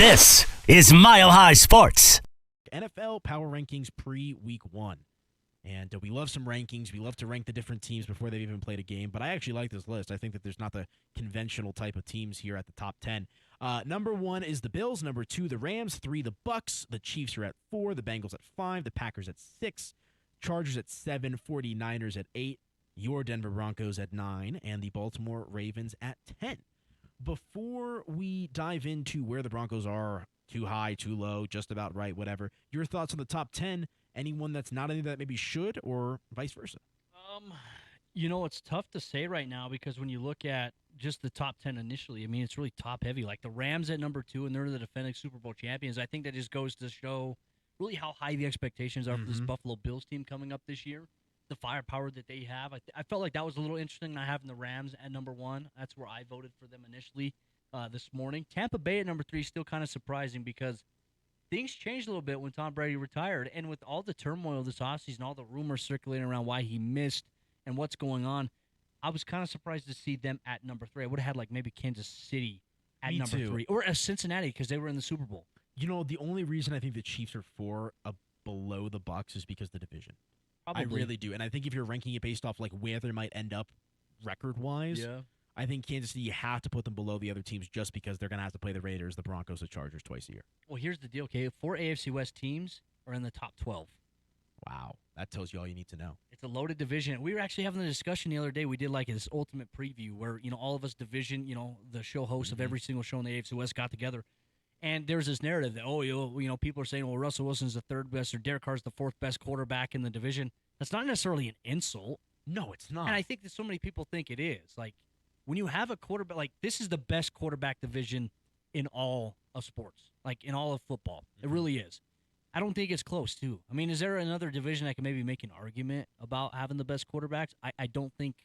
This is Mile High Sports. NFL Power Rankings pre-Week 1. And we love some rankings. We love to rank the different teams before they've even played a game. But I actually like this list. I think that there's not the conventional type of teams here at the top 10. Number 1 is the Bills. Number 2, the Rams. 3, the Bucks. The Chiefs are at 4. The Bengals at 5. The Packers at 6. Chargers at 7. 49ers at 8. Your Denver Broncos at 9. And the Baltimore Ravens at 10. Before we dive into where the Broncos are, too high, too low, just about right, whatever, your thoughts on the top 10, anyone that's not any that maybe should, or vice versa? It's tough to say right now because when you look at just the top 10 initially, I mean, it's really top heavy. Like the Rams at number 2, and they're the defending Super Bowl champions. I think that just goes to show really how high the expectations are for this Buffalo Bills team coming up this year. The firepower that they have. I felt like that was a little interesting, not having the Rams at number 1. That's where I voted for them initially this morning. Tampa Bay at number 3 is still kind of surprising because things changed a little bit when Tom Brady retired. And with all the turmoil this offseason, all the rumors circulating around why he missed and what's going on, I was kind of surprised to see them at number 3. I would have had like maybe Kansas City at Me number too. 3. Or Cincinnati because they were in the Super Bowl. You know, the only reason I think the Chiefs are 4 below the Bucs is because of the division. Probably. I really do. And I think if you're ranking it based off like where they might end up record-wise, Yeah. I think Kansas City, you have to put them below the other teams just because they're going to have to play the Raiders, the Broncos, the Chargers twice a year. Well, here's the deal, okay? 4 AFC West teams are in the top 12. Wow. That tells you all you need to know. It's a loaded division. We were actually having a discussion the other day. We did like this ultimate preview where, all of us division, the show hosts of every single show in the AFC West got together. And there's this narrative that, people are saying, well, Russell Wilson's the third best or Derek Carr's the fourth best quarterback in the division. That's not necessarily an insult. No, it's not. And I think that so many people think it is. Like, when you have a quarterback, like, this is the best quarterback division in all of sports, like, in all of football. It really is. I don't think it's close, too. I mean, is there another division that can maybe make an argument about having the best quarterbacks? I don't think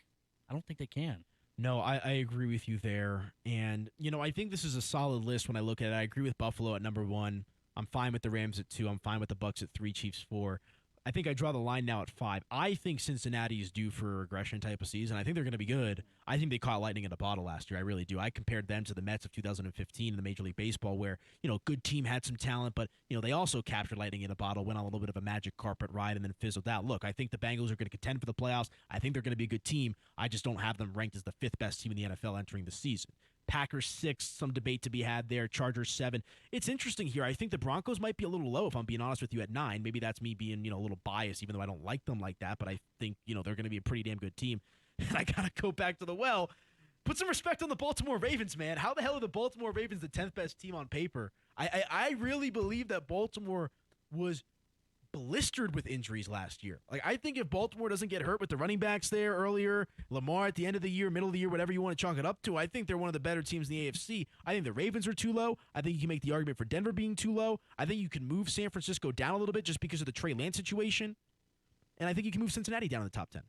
they can. No, I agree with you there. And, I think this is a solid list when I look at it. I agree with Buffalo at number 1. I'm fine with the Rams at 2. I'm fine with the Bucs at 3, Chiefs 4. I think I draw the line now at 5. I think Cincinnati is due for a regression type of season. I think they're going to be good. I think they caught lightning in a bottle last year. I really do. I compared them to the Mets of 2015 in the Major League Baseball where, good team had some talent, but, they also captured lightning in a bottle, went on a little bit of a magic carpet ride, and then fizzled out. Look, I think the Bengals are going to contend for the playoffs. I think they're going to be a good team. I just don't have them ranked as the 5th best team in the NFL entering the season. Packers 6, some debate to be had there. Chargers 7. It's interesting here. I think the Broncos might be a little low, if I'm being honest with you, at 9. Maybe that's me being, a little biased, even though I don't like them like that. But I think, they're going to be a pretty damn good team. And I got to go back to the well. Put some respect on the Baltimore Ravens, man. How the hell are the Baltimore Ravens the 10th best team on paper? I really believe that Baltimore was blistered with injuries last year. Like, I think if Baltimore doesn't get hurt with the running backs there earlier, Lamar at the end of the year, middle of the year, whatever you want to chalk it up to, I think they're one of the better teams in the AFC. I think the Ravens are too low. I think you can make the argument for Denver being too low. I think you can move San Francisco down a little bit just because of the Trey Lance situation. And I think you can move Cincinnati down in the top 10.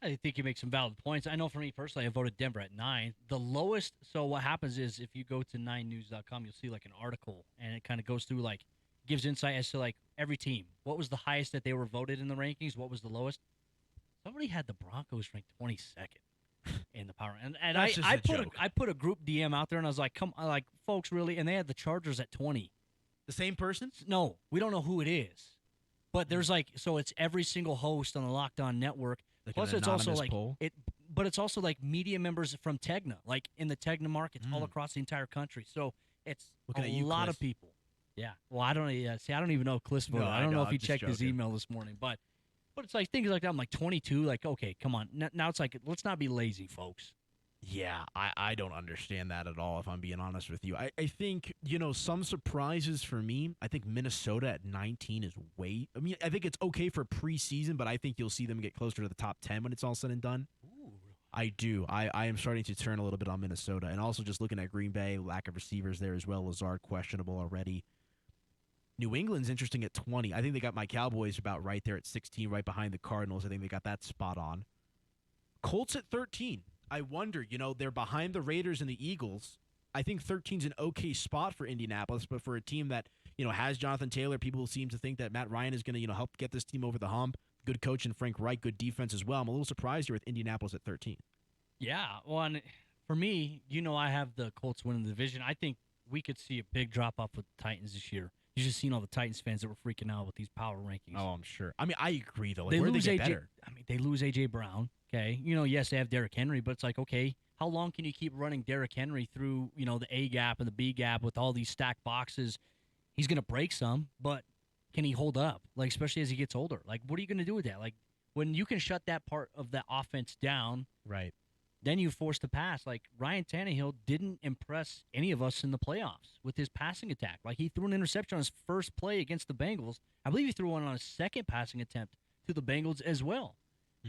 I think you make some valid points. I know for me personally, I voted Denver at 9. The lowest, so what happens is if you go to 9news.com, you'll see like an article, and it kind of goes through like, gives insight as to like every team. What was the highest that they were voted in the rankings? What was the lowest? Somebody had the Broncos ranked 22nd in the power. And I put a group DM out there, and I was like, come on, like, folks, really? And they had the Chargers at 20. The same person? No, we don't know who it is. But there's like, so it's every single host on the Locked On Network. Like Plus, an it's also anonymous like poll? but it's also like media members from Tegna, like in the Tegna markets all across the entire country. So it's Looking a at you, lot Cliff. of people. Yeah. Well, I don't even know if Cliff's voted. No, I don't know if I'm he just checked his joking. email this morning, but it's like things like that. I'm like 22. Like, okay, come on. Now it's like, let's not be lazy, folks. Yeah, I don't understand that at all, if I'm being honest with you. I think, some surprises for me. I think Minnesota at 19 is I think it's okay for preseason, but I think you'll see them get closer to the top 10 when it's all said and done. Ooh. I do. I am starting to turn a little bit on Minnesota. And also just looking at Green Bay, lack of receivers there as well. Lazard questionable already. New England's interesting at 20. I think they got my Cowboys about right there at 16, right behind the Cardinals. I think they got that spot on. Colts at 13. I wonder, they're behind the Raiders and the Eagles. I think 13's an okay spot for Indianapolis, but for a team that, has Jonathan Taylor, people seem to think that Matt Ryan is going to, help get this team over the hump. Good coach and Frank Reich, good defense as well. I'm a little surprised here with Indianapolis at 13. Yeah. Well, and for me, I have the Colts winning the division. I think we could see a big drop off with the Titans this year. You just seen all the Titans fans that were freaking out with these power rankings. Oh, I'm sure. I mean, I agree though. Like, They where do lose they get AJ. better? I mean, they lose AJ Brown. Okay, yes, they have Derrick Henry, but it's like, okay, how long can you keep running Derrick Henry through the A gap and the B gap with all these stacked boxes? He's gonna break some, but can he hold up? Like, especially as he gets older. Like, what are you gonna do with that? Like, when you can shut that part of the offense down, Right. then you force the pass. Like, Ryan Tannehill didn't impress any of us in the playoffs with his passing attack. Like, he threw an interception on his first play against the Bengals. I believe he threw one on his second passing attempt to the Bengals as well.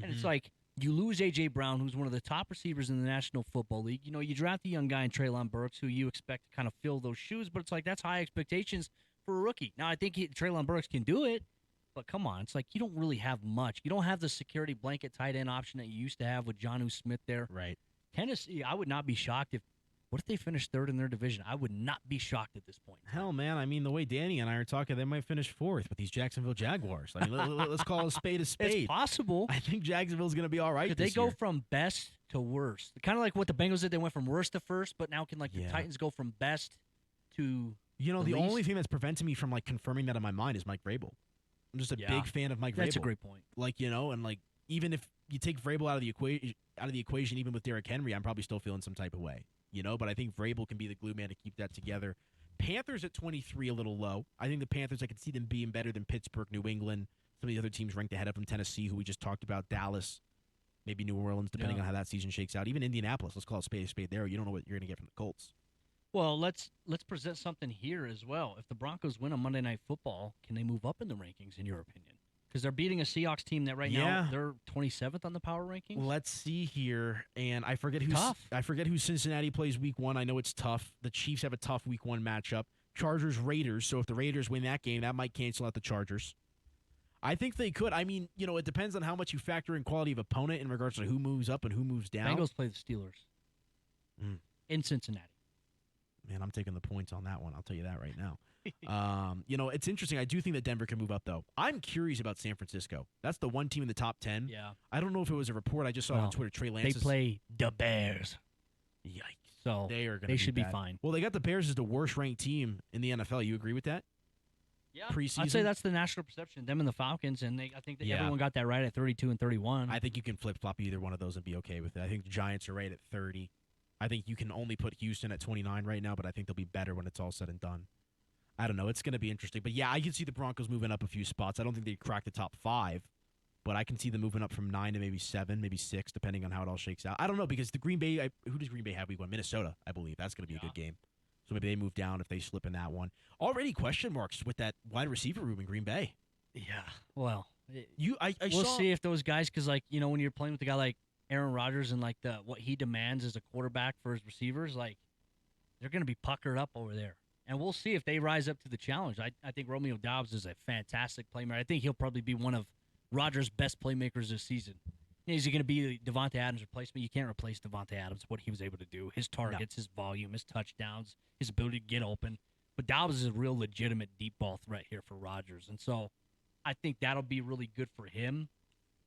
And it's like, you lose A.J. Brown, who's one of the top receivers in the National Football League. You draft a young guy in Treylon Burks, who you expect to kind of fill those shoes, but it's like, that's high expectations for a rookie. Now, I think Treylon Burks can do it, but come on. It's like, you don't really have much. You don't have the security blanket tight end option that you used to have with Jonnu Smith there. Right. Tennessee, I would not be shocked what if they finish third in their division? I would not be shocked at this point. Hell, man. I mean, the way Danny and I are talking, they might finish fourth with these Jacksonville Jaguars. I mean, let's call a spade a spade. It's possible. I think Jacksonville's going to be all right. Could this they go year. from best to worst? Kind of like what the Bengals did. They went from worst to first, but now can the Yeah. Titans go from best to the least? only thing that's preventing me from confirming that in my mind is Mike Vrabel. I'm just a big fan of Mike Vrabel. That's a great point. And even if you take Vrabel out of the equation, even with Derrick Henry, I'm probably still feeling some type of way. But I think Vrabel can be the glue man to keep that together. Panthers at 23, a little low. I think the Panthers, I could see them being better than Pittsburgh, New England, some of the other teams ranked ahead of them, Tennessee, who we just talked about, Dallas, maybe New Orleans, depending on how that season shakes out. Even Indianapolis, let's call it spade a spade there. You don't know what you're going to get from the Colts. Well, let's present something here as well. If the Broncos win on Monday Night Football, can they move up in the rankings, in your opinion? Because they're beating a Seahawks team that right now they're 27th on the power rankings. Let's see here, and I forget who Cincinnati plays Week 1. I know it's tough. The Chiefs have a tough Week 1 matchup. Chargers Raiders. So if the Raiders win that game, that might cancel out the Chargers. I think they could. I mean, it depends on how much you factor in quality of opponent in regards to who moves up and who moves down. Bengals play the Steelers in Cincinnati. Man, I'm taking the points on that one. I'll tell you that right now. It's interesting. I do think that Denver can move up, though. I'm curious about San Francisco. That's the one team in the top 10. Yeah. I don't know if it was a report. I just saw it on Twitter. Trey Lance. They play the Bears. Yikes. So they should be fine. Well, they got the Bears as the worst-ranked team in the NFL. You agree with that? Yeah. Preseason? I'd say that's the national perception, them and the Falcons, and I think that everyone got that right at 32 and 31. I think you can flip-flop either one of those and be okay with it. I think the Giants are right at 30. I think you can only put Houston at 29 right now, but I think they'll be better when it's all said and done. I don't know. It's going to be interesting. But, yeah, I can see the Broncos moving up a few spots. I don't think they'd crack the top 5, but I can see them moving up from 9 to maybe 7, maybe 6, depending on how it all shakes out. I don't know, because the Green Bay – who does Green Bay have week 1? Minnesota, I believe. That's going to be a good game. So maybe they move down if they slip in that one. Already question marks with that wide receiver room in Green Bay. Yeah. Well, we'll see if those guys – because, when you're playing with a guy like Aaron Rodgers and, what he demands as a quarterback for his receivers, they're going to be puckered up over there. And we'll see if they rise up to the challenge. I think Romeo Doubs is a fantastic playmaker. I think he'll probably be one of Rodgers' best playmakers this season. Is he going to be Devontae Adams' replacement? You can't replace Devontae Adams, what he was able to do. His targets, his volume, his touchdowns, his ability to get open. But Doubs is a real legitimate deep ball threat here for Rodgers. And so I think that'll be really good for him.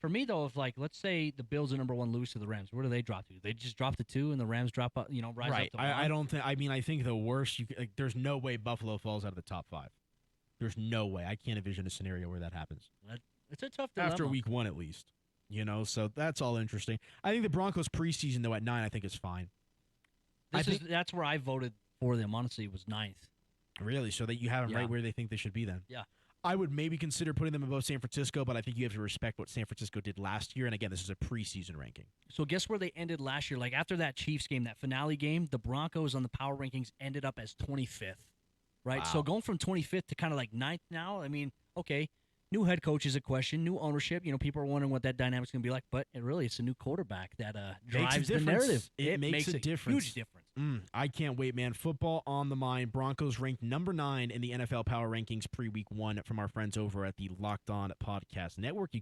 For me, though, if, let's say the Bills are number 1, lose to the Rams, where do they drop to? They just drop to 2, and the Rams drop up, rise up to 1? I don't think – I think the worst – there's no way Buffalo falls out of the top 5. There's no way. I can't envision a scenario where that happens. It's a tough dilemma. After week 1, at least. So that's all interesting. I think the Broncos preseason, though, at 9, I think is fine. That's where I voted for them, honestly, was 9th. Really? So that you have them right where they think they should be then? Yeah. I would maybe consider putting them above San Francisco, but I think you have to respect what San Francisco did last year. And again, this is a preseason ranking. So guess where they ended last year? After that Chiefs game, that finale game, the Broncos on the power rankings ended up as 25th, right? Wow. So going from 25th to kind of 9th now, okay, new head coach is a question, new ownership. People are wondering what that dynamic's going to be like, but it's a new quarterback that drives the narrative. It makes a difference. Huge difference. I can't wait, man. Football on the mind. Broncos ranked number 9 in the NFL Power Rankings pre-week 1 from our friends over at the Locked On Podcast Network. You can